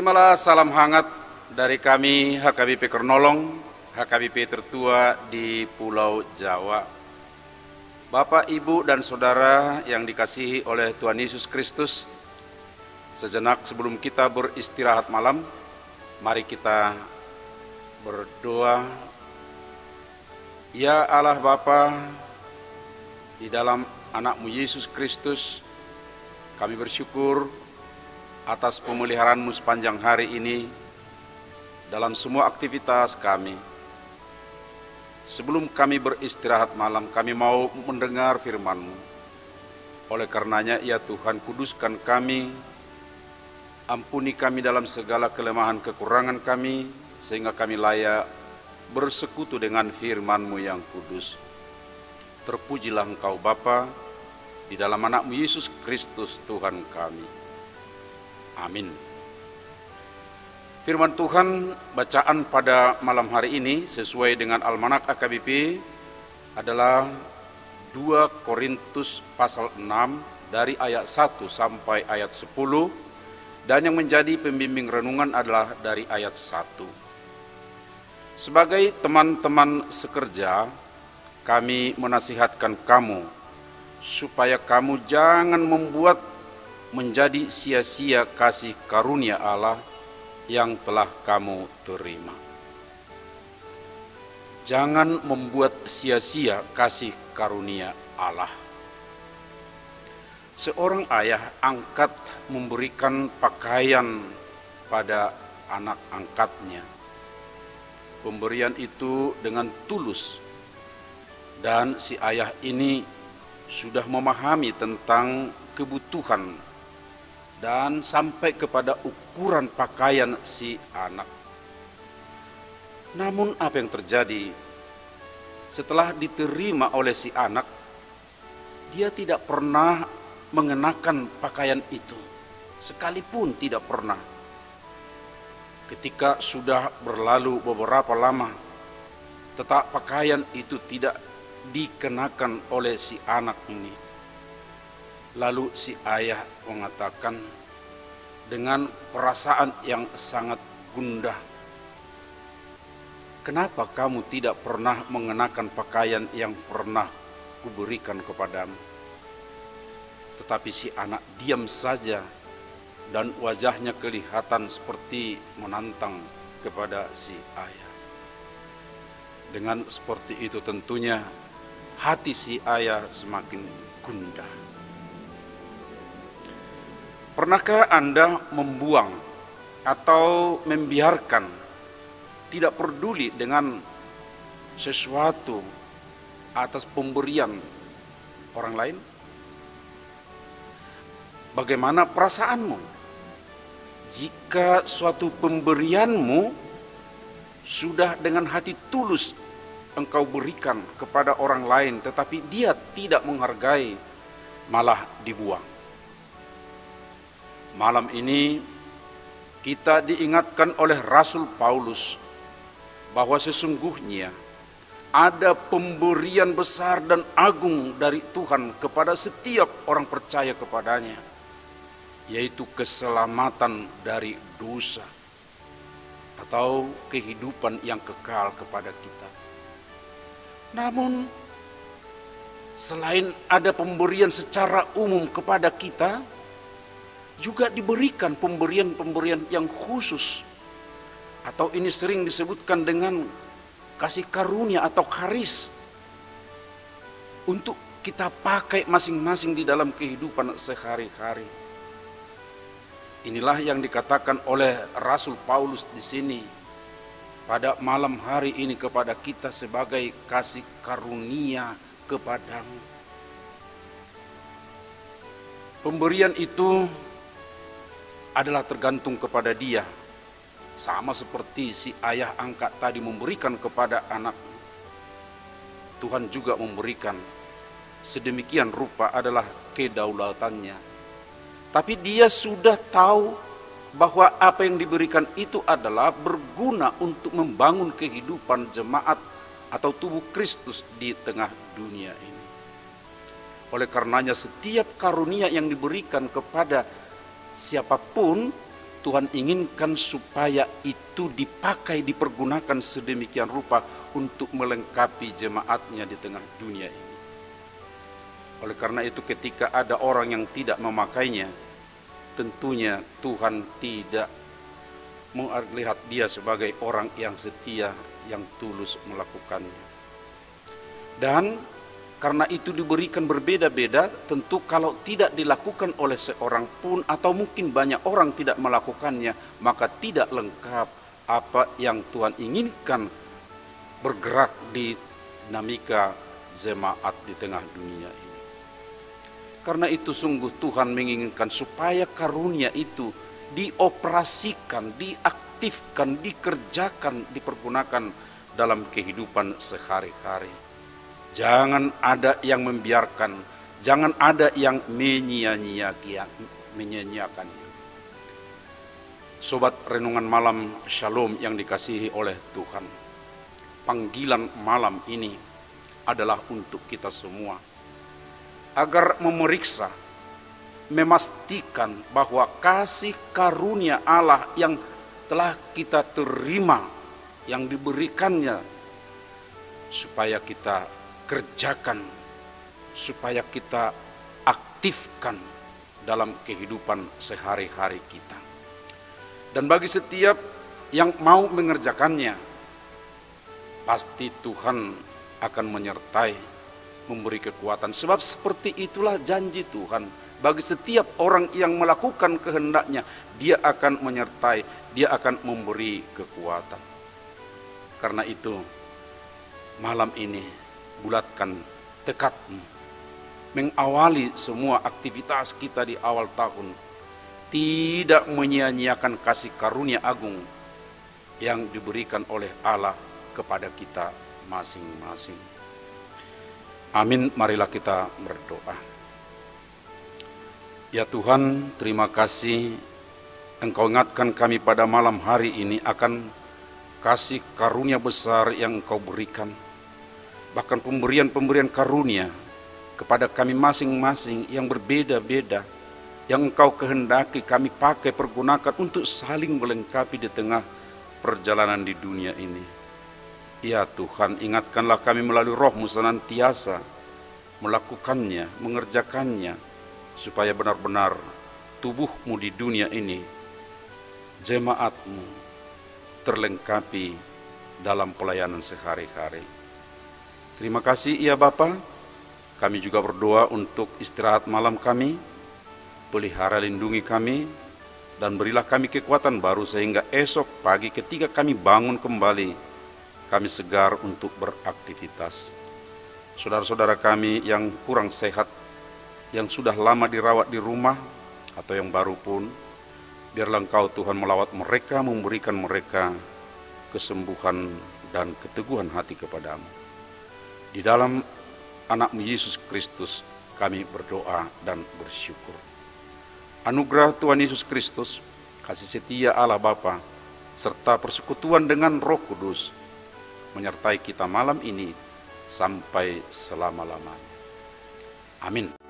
Terimalah salam hangat dari kami HKBP Kernolong, HKBP tertua di Pulau Jawa. Bapak, Ibu, dan Saudara yang dikasihi oleh Tuhan Yesus Kristus, sejenak sebelum kita beristirahat malam, mari kita berdoa. Ya Allah Bapa, di dalam anak-Mu Yesus Kristus, kami bersyukur atas pemeliharaan-Mu sepanjang hari ini dalam semua aktivitas kami. Sebelum kami beristirahat malam, kami mau mendengar firman-Mu. Oleh karenanya, ya Tuhan, kuduskan kami, ampuni kami dalam segala kelemahan kekurangan kami, sehingga kami layak bersekutu dengan firman-Mu yang kudus. Terpujilah Engkau Bapa, di dalam anak-Mu Yesus Kristus Tuhan kami. Amin. Firman Tuhan bacaan pada malam hari ini sesuai dengan Almanak AKBP adalah 2 Korintus pasal 6 dari ayat 1 sampai ayat 10, dan yang menjadi pembimbing renungan adalah dari ayat 1. Sebagai teman-teman sekerja, kami menasihatkan kamu supaya kamu jangan membuat menjadi sia-sia kasih karunia Allah yang telah kamu terima. Jangan membuat sia-sia kasih karunia Allah. Seorang ayah angkat memberikan pakaian pada anak angkatnya. Pemberian itu dengan tulus, dan si ayah ini sudah memahami tentang kebutuhan dan sampai kepada ukuran pakaian si anak. Namun apa yang terjadi? Setelah diterima oleh si anak, dia tidak pernah mengenakan pakaian itu, sekalipun tidak pernah. Ketika sudah berlalu beberapa lama, tetap pakaian itu tidak dikenakan oleh si anak ini. Lalu si ayah mengatakan dengan perasaan yang sangat gundah, "Kenapa kamu tidak pernah mengenakan pakaian yang pernah kuberikan kepadamu?" Tetapi si anak diam saja, dan wajahnya kelihatan seperti menantang kepada si ayah. Dengan seperti itu tentunya hati si ayah semakin gundah. Pernahkah Anda membuang atau membiarkan, tidak peduli dengan sesuatu atas pemberian orang lain? Bagaimana perasaanmu jika suatu pemberianmu sudah dengan hati tulus engkau berikan kepada orang lain, tetapi dia tidak menghargai, malah dibuang? Malam ini kita diingatkan oleh Rasul Paulus bahwa sesungguhnya ada pemberian besar dan agung dari Tuhan kepada setiap orang percaya kepadanya, yaitu keselamatan dari dosa atau kehidupan yang kekal kepada kita. Namun selain ada pemberian secara umum kepada kita, juga diberikan pemberian-pemberian yang khusus, atau ini sering disebutkan dengan kasih karunia atau karis, untuk kita pakai masing-masing di dalam kehidupan sehari-hari. Inilah yang dikatakan oleh Rasul Paulus di sini pada malam hari ini kepada kita sebagai kasih karunia kepadamu. Pemberian itu adalah tergantung kepada dia, sama seperti si ayah angkat tadi memberikan kepada anak. Tuhan juga memberikan sedemikian rupa adalah kedaulatannya. Tapi dia sudah tahu bahwa apa yang diberikan itu adalah berguna untuk membangun kehidupan jemaat atau tubuh Kristus di tengah dunia ini. Oleh karenanya setiap karunia yang diberikan kepada siapapun, Tuhan inginkan supaya itu dipakai, dipergunakan sedemikian rupa untuk melengkapi jemaatnya di tengah dunia ini. Oleh karena itu ketika ada orang yang tidak memakainya, tentunya Tuhan tidak melihat dia sebagai orang yang setia, yang tulus melakukannya. Dan karena itu diberikan berbeda-beda, tentu kalau tidak dilakukan oleh seorang pun atau mungkin banyak orang tidak melakukannya, maka tidak lengkap apa yang Tuhan inginkan bergerak di dinamika jemaat di tengah dunia ini. Karena itu sungguh Tuhan menginginkan supaya karunia itu dioperasikan, diaktifkan, dikerjakan, dipergunakan dalam kehidupan sehari-hari. Jangan ada yang membiarkan, jangan ada yang menyia-nyiakan. Sobat renungan malam Shalom yang dikasihi oleh Tuhan, panggilan malam ini adalah untuk kita semua agar memeriksa, memastikan bahwa kasih karunia Allah yang telah kita terima, yang diberikannya, supaya kita kerjakan, supaya kita aktifkan dalam kehidupan sehari-hari kita. Dan bagi setiap yang mau mengerjakannya, pasti Tuhan akan menyertai, memberi kekuatan. Sebab seperti itulah janji Tuhan. Bagi setiap orang yang melakukan kehendaknya, Dia akan menyertai, Dia akan memberi kekuatan. Karena itu, malam ini bulatkan tekadmu, mengawali semua aktivitas kita di awal tahun, tidak menyia-nyiakan kasih karunia agung yang diberikan oleh Allah kepada kita masing-masing. Amin, marilah kita berdoa. Ya Tuhan, terima kasih Engkau ingatkan kami pada malam hari ini akan kasih karunia besar yang Engkau berikan. Bahkan pemberian-pemberian karunia kepada kami masing-masing yang berbeda-beda, yang Engkau kehendaki kami pakai, pergunakan untuk saling melengkapi di tengah perjalanan di dunia ini. Ya Tuhan, ingatkanlah kami melalui Roh-Mu senantiasa melakukannya, mengerjakannya, supaya benar-benar tubuh-Mu di dunia ini, jemaat-Mu, terlengkapi dalam pelayanan sehari-hari. Terima kasih ya Bapa. Kami juga berdoa untuk istirahat malam kami. Pelihara lindungi kami dan berilah kami kekuatan baru sehingga esok pagi ketika kami bangun kembali, kami segar untuk beraktivitas. Saudara-saudara kami yang kurang sehat, yang sudah lama dirawat di rumah atau yang baru pun, biarlah Engkau Tuhan melawat mereka, memberikan mereka kesembuhan dan keteguhan hati kepadamu. Di dalam anak-Mu Yesus Kristus kami berdoa dan bersyukur. Anugerah Tuhan Yesus Kristus, kasih setia Allah Bapa, serta persekutuan dengan Roh Kudus menyertai kita malam ini sampai selama-lamanya. Amin.